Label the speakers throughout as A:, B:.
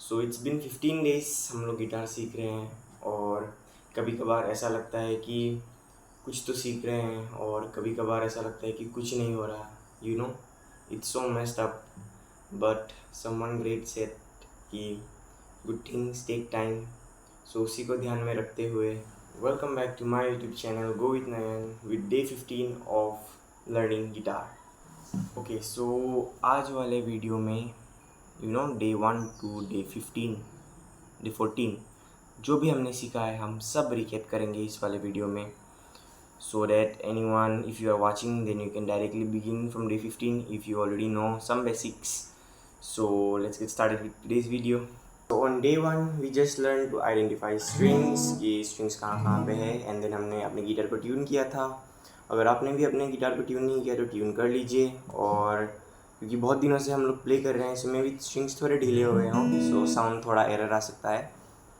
A: So it's been 15 days हम लोग guitar सीख रहे हैं और कभी कभार ऐसा लगता है कि कुछ तो सीख रहे हैं और कभी कभार ऐसा लगता है कि कुछ नहीं हो रहा. You know, it's so messed up, but someone great said कि good things take time. So उसी को ध्यान में रखते हुए welcome back to my YouTube channel go with Nayan with day 15 of learning guitar. Okay, so आज वाले वीडियो में डे 1 टू डे 15, डे 14 जो भी हमने सीखा है हम सब रिकैप करेंगे इस वाले वीडियो में. So that anyone, if you are watching, then you can directly begin from day 15 if you already know some basics. So let's get started with today's video. So on day 1 we just learned to identify strings, ये strings कहाँ कहाँ पे है, and then हमने अपने guitar को tune किया था. अगर आपने भी अपने गिटार को ट्यून नहीं किया तो ट्यून कर लीजिए, और क्योंकि बहुत दिनों से हम लोग प्ले कर रहे हैं सो मे भी स्ट्रिंग्स थोड़े ढीले हो गए हों, सो साउंड थोड़ा एरर आ सकता है.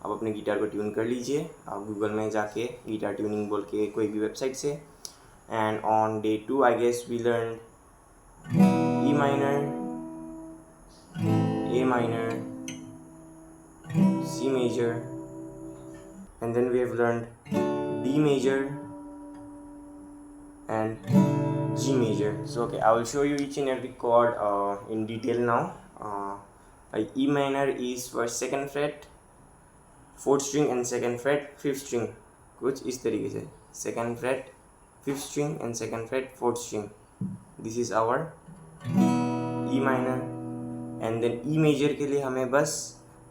A: आप अपने गिटार को ट्यून कर लीजिए. आप गूगल में जाके गिटार ट्यूनिंग बोल के कोई भी वेबसाइट से. And on day 2 I guess we learn E minor, A minor, C major, and then we have learned D major and G major. So okay, I will show you each and every chord in detail now. E minor is for 2nd fret, 4th string and 2nd fret, 5th string. कुछ इस तरीके से 2nd fret, 5th string and 2nd fret, 4th string. This is our E minor. And then E major के लिए हमें बस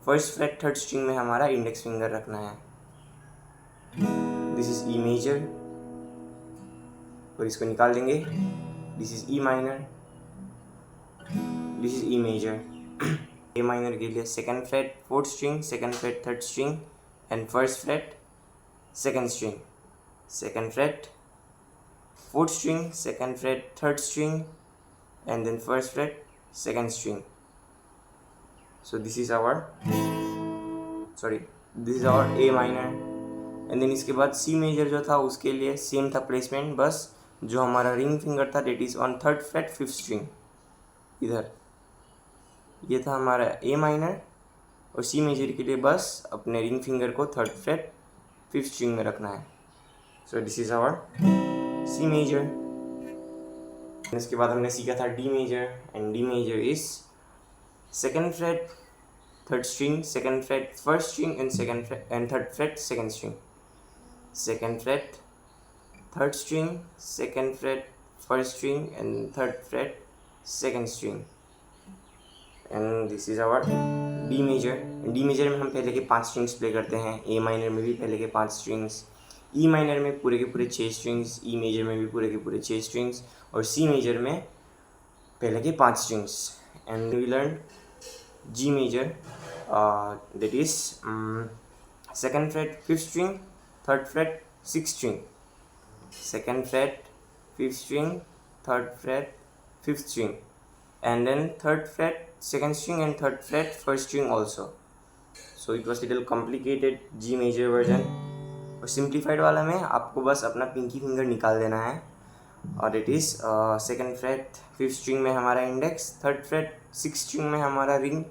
A: 1st fret 3rd string में हमारा इंडेक्स फिंगर रखना है. This is E major. और इसको निकाल देंगे. This is E minor, this is E major. A minor के लिए 2nd fret 4th string, 2nd fret 3rd string and 1st fret 2nd string, 2nd fret 4th string, 2nd fret 3rd string and then 1st fret 2nd string. So this is our A minor. And then इसके बाद सी major जो था उसके लिए same था placement, बस जो हमारा रिंग फिंगर था that is on 3rd freight 5th string. इधर ये था हमारा ए माइनर, और सी मेजर के लिए बस अपने रिंग फिंगर को 3rd फ्रेट 5th स्ट्रिंग में रखना है. So this is our C major. इसके बाद हमने सीखा था D major, and D major is 2nd fret 3rd string, 2nd fret 1st string and 2nd fret and 3rd fret 2nd string, 2nd fret 3rd string, 2nd fret 1st string and 3rd fret 2nd string. And this is our D major. D major में हम पहले के 5 strings play करते हैं. A minor में भी पहले के 5 strings, E minor में पूरे के पूरे 6 strings, E major में भी पूरे के पूरे 6 strings, और C major में पहले के 5 strings. And we learned G major, that is 2nd fret 5th string, 3rd fret 6th string, 2nd fret 5th string, 3rd fret 5th string, and then 3rd fret 2nd string and 3rd fret 1st string also. So it was little complicated G major version. और simplified वाला में आपको बस अपना Pinky finger निकाल देना है, और it is 2nd fret 5th string में हमारा index, 3rd fret 6th string में हमारा ring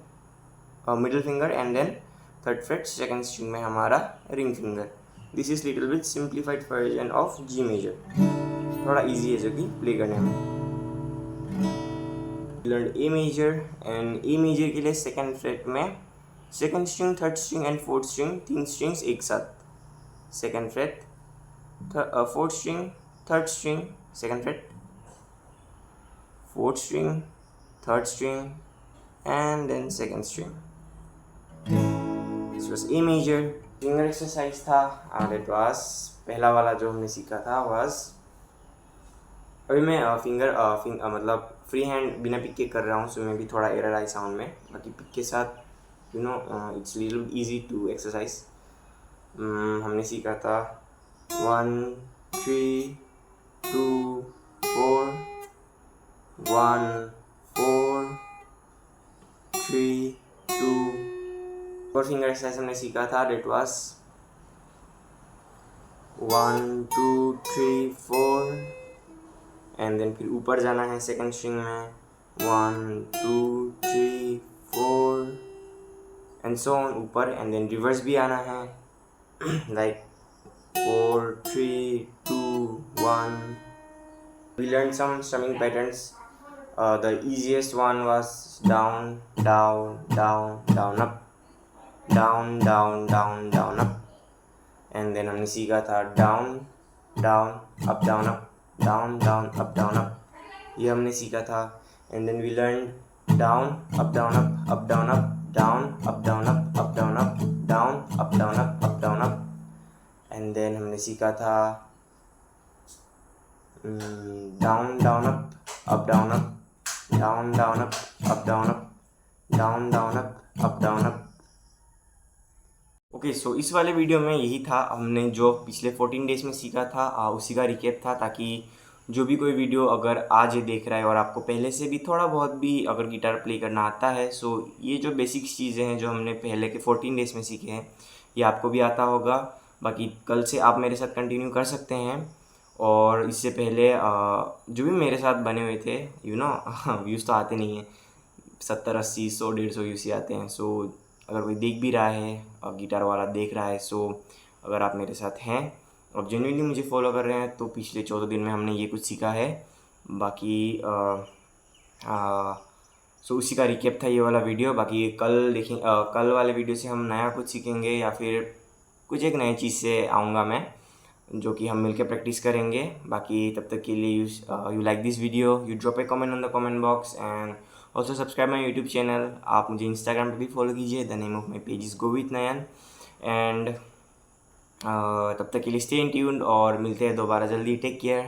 A: middle finger, and then 3rd fret 2nd string में हमारा ring finger. This is little bit simplified version of G major. थोड़ा easy है जो कि प्ले करने में. Learn A major, and A major के लिए 2nd फ्रेट में 2nd string 3rd string and 4th string, 3 strings एक साथ. 2nd fret 4th string 3rd string, 2nd fret 4th string 3rd string and then 2nd string. This was A major. Finger exercise था, that was पहला वाला जो हमने सीखा था was, अभी मैं मतलब फ्री हैंड बिना पिक के कर रहा हूँ, सो मैं भी थोड़ा एरर आई साउंड में. बाकी पिक के साथ it's little easy to exercise. हमने सीखा था 1 3 2 4, 1 4 3 2. और फिंगर एक्सरसाइज हमने सीखा था, डेट वाज 1 2 3 4, एंड देन फिर ऊपर जाना है 2nd स्ट्रिंग में 1 2 3 4, एंड सो ऑन ऊपर, एंड देन रिवर्स भी आना है like 4 3 2 1. We learned some strumming patterns. The easiest one was down down down down up, down down down down up. And then हमने सीखा था down down up down up, down down up down up, ये हमने सीखा था. And then we learn down up down up down up, down up down up down up, down up down up down up. And then हमने सीखा था down down up down up, down down up down up, down down up down up. Okay, so इस वाले video में यही था. हमने जो पिछले 14 डेज़ में सीखा था उसी का रिकेप था, ताकि जो भी कोई वीडियो अगर आज ये देख रहा है और आपको पहले से भी थोड़ा बहुत भी अगर गिटार प्ले करना आता है, सो ये जो बेसिक चीज़ें हैं जो हमने पहले के 14 डेज़ में सीखे हैं ये आपको भी आता होगा. बाकी कल से आप मेरे साथ कंटिन्यू कर सकते हैं. और इससे पहले जो भी मेरे साथ बने हुए थे व्यूज़ तो आते नहीं हैं, 70 80 100 150 व्यूज़ ही आते हैं. सो अगर कोई देख भी रहा है और गिटार वाला देख रहा है, सो अगर आप मेरे साथ हैं और जेन्युइनली मुझे फॉलो कर रहे हैं तो पिछले 14 दिन में हमने ये कुछ सीखा है. बाकी सो उसी का रिकेप था ये वाला वीडियो. बाकी कल देखें, कल वाले वीडियो से हम नया कुछ सीखेंगे या फिर कुछ एक नई चीज़ से आऊँगा मैं, जो कि हम मिलकर प्रैक्टिस करेंगे. बाकी तब तक के लिए you like this video, you drop A comment on the comment box, and also subscribe my YouTube channel. आप मुझे इंस्टाग्राम पे भी फॉलो कीजिए, the name of my page is go with Nayan. And तब तक के लिए स्टे इन ट्यून्ड और मिलते हैं दोबारा जल्दी. Take care.